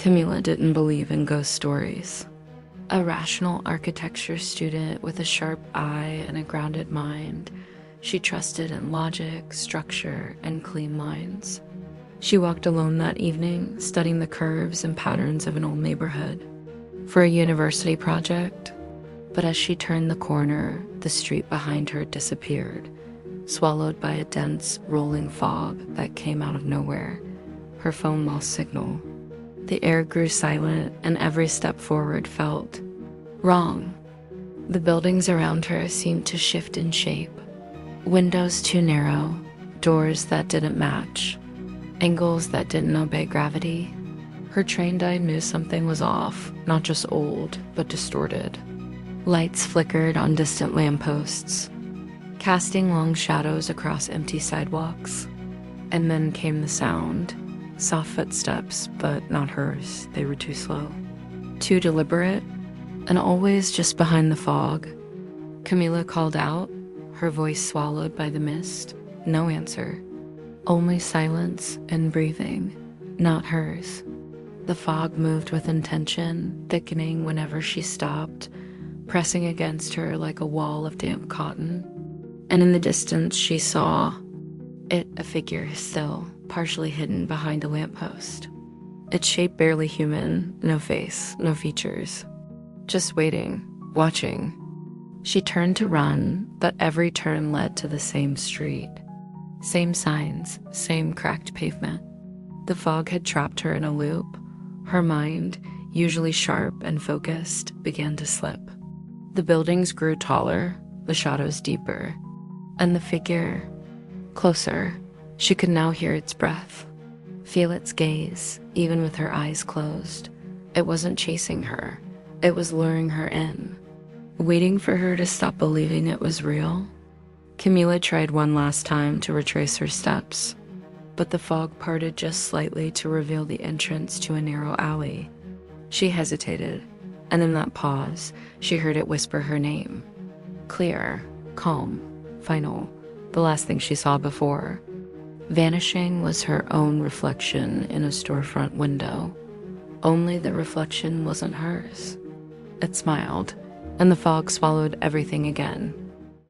Camila didn't believe in ghost stories. A rational architecture student with a sharp eye and a grounded mind, she trusted in logic, structure, and clean lines. She walked alone that evening, studying the curves and patterns of an old neighborhood for a university project. But as she turned the corner, the street behind her disappeared, swallowed by a dense, rolling fog that came out of nowhere. Her phone lost signal. The air grew silent, and every step forward felt wrong. The buildings around her seemed to shift in shape. Windows too narrow, doors that didn't match, angles that didn't obey gravity. Her trained eye knew something was off, not just old, but distorted. Lights flickered on distant lampposts, casting long shadows across empty sidewalks. And then came the sound. Soft footsteps, but not hers. They were too slow, too deliberate, and always just behind the fog. Camila called out, her voice swallowed by the mist. No answer. Only silence and breathing, not hers. The fog moved with intention, thickening whenever she stopped, pressing against her like a wall of damp cotton. And in the distance she saw a figure still, partially hidden behind a lamppost. Its shape barely human, no face, no features. Just waiting, watching. She turned to run, but every turn led to the same street. Same signs, same cracked pavement. The fog had trapped her in a loop. Her mind, usually sharp and focused, began to slip. The buildings grew taller, the shadows deeper, and the figure closer. She could now hear its breath, feel its gaze, even with her eyes closed. It wasn't chasing her. It was luring her in, waiting for her to stop believing it was real. Camila tried one last time to retrace her steps, but the fog parted just slightly to reveal the entrance to a narrow alley. She hesitated, and in that pause, she heard it whisper her name. Clear, calm, final, the last thing she saw before. Vanishing was her own reflection in a storefront window. Only the reflection wasn't hers. It smiled, and the fog swallowed everything again.